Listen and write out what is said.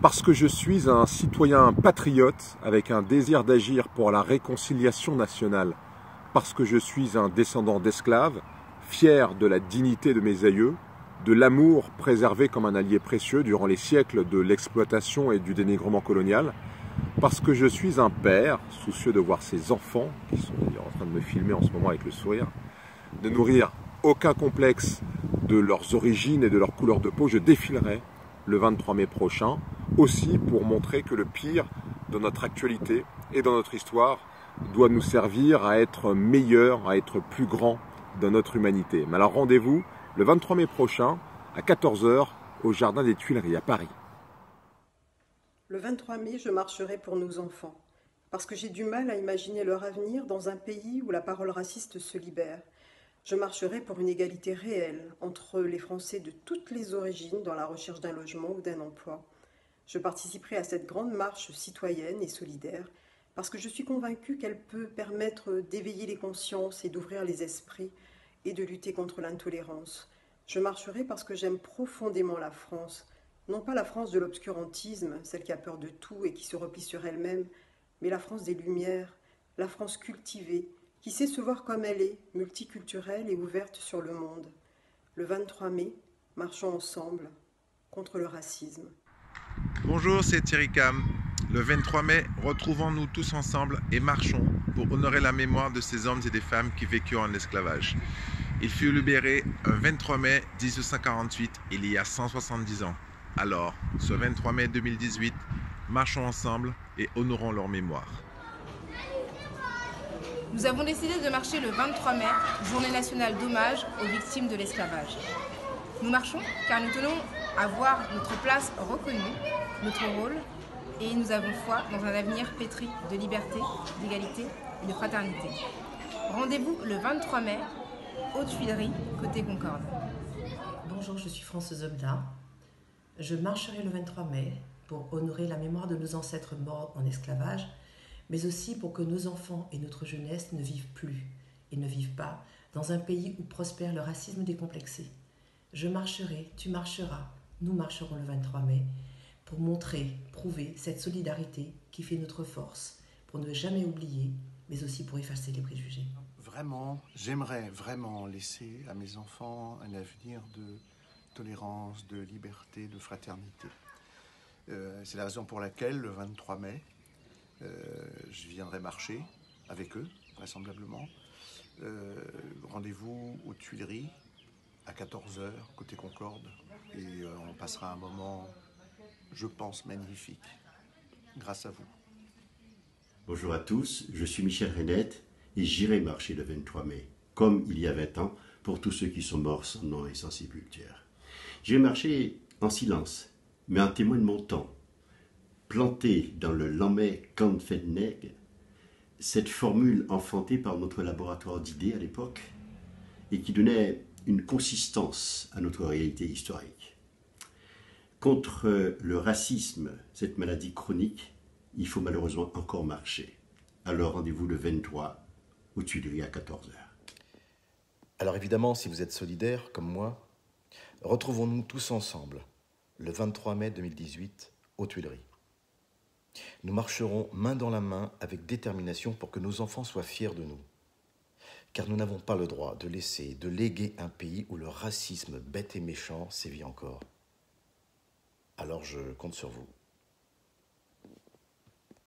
Parce que je suis un citoyen patriote avec un désir d'agir pour la réconciliation nationale. Parce que je suis un descendant d'esclaves, fier de la dignité de mes aïeux, de l'amour préservé comme un allié précieux durant les siècles de l'exploitation et du dénigrement colonial. Parce que je suis un père, soucieux de voir ses enfants, qui sont d'ailleurs en train de me filmer en ce moment avec le sourire, de nourrir aucun complexe de leurs origines et de leur couleur de peau, je défilerai le 23 mai prochain, aussi pour montrer que le pire de notre actualité et dans notre histoire doit nous servir à être meilleurs, à être plus grands dans notre humanité. Mais alors rendez-vous le 23 mai prochain à 14 h au Jardin des Tuileries à Paris. Le 23 mai, je marcherai pour nos enfants, parce que j'ai du mal à imaginer leur avenir dans un pays où la parole raciste se libère. Je marcherai pour une égalité réelle entre les Français de toutes les origines dans la recherche d'un logement ou d'un emploi. Je participerai à cette grande marche citoyenne et solidaire parce que je suis convaincue qu'elle peut permettre d'éveiller les consciences et d'ouvrir les esprits et de lutter contre l'intolérance. Je marcherai parce que j'aime profondément la France, non pas la France de l'obscurantisme, celle qui a peur de tout et qui se replie sur elle-même, mais la France des Lumières, la France cultivée, qui sait se voir comme elle est, multiculturelle et ouverte sur le monde. Le 23 mai, marchons ensemble contre le racisme. Bonjour, c'est Thierry Cam. Le 23 mai, retrouvons-nous tous ensemble et marchons pour honorer la mémoire de ces hommes et des femmes qui vécurent en esclavage. Ils furent libérés un 23 mai 1848, il y a 170 ans. Alors, ce 23 mai 2018, marchons ensemble et honorons leur mémoire. Nous avons décidé de marcher le 23 mai, journée nationale d'hommage aux victimes de l'esclavage. Nous marchons car nous tenons à voir notre place reconnue, notre rôle, et nous avons foi dans un avenir pétri de liberté, d'égalité et de fraternité. Rendez-vous le 23 mai, aux Tuileries, côté Concorde. Bonjour, je suis Françoise Obda. Je marcherai le 23 mai pour honorer la mémoire de nos ancêtres morts en esclavage, mais aussi pour que nos enfants et notre jeunesse ne vivent plus et ne vivent pas dans un pays où prospère le racisme décomplexé. Je marcherai, tu marcheras, nous marcherons le 23 mai pour montrer, prouver cette solidarité qui fait notre force, pour ne jamais oublier, mais aussi pour effacer les préjugés. Vraiment, j'aimerais vraiment laisser à mes enfants un avenir de tolérance, de liberté, de fraternité. C'est la raison pour laquelle, le 23 mai, je viendrai marcher avec eux, vraisemblablement. Rendez-vous aux Tuileries à 14 h, côté Concorde. Et on passera un moment, je pense, magnifique, grâce à vous. Bonjour à tous, je suis Michel Renette et j'irai marcher le 23 mai, comme il y a 20 ans, pour tous ceux qui sont morts sans nom et sans sépulture. J'irai marcher en silence, mais en témoin de mon temps. Planté dans le Lamay Canfeneg, cette formule enfantée par notre laboratoire d'idées à l'époque et qui donnait une consistance à notre réalité historique. Contre le racisme, cette maladie chronique, il faut malheureusement encore marcher. Alors rendez-vous le 23 aux Tuileries à 14 h. Alors évidemment, si vous êtes solidaires comme moi, retrouvons-nous tous ensemble le 23 mai 2018 aux Tuileries. Nous marcherons main dans la main avec détermination pour que nos enfants soient fiers de nous. Car nous n'avons pas le droit de laisser, de léguer un pays où le racisme bête et méchant sévit encore. Alors je compte sur vous.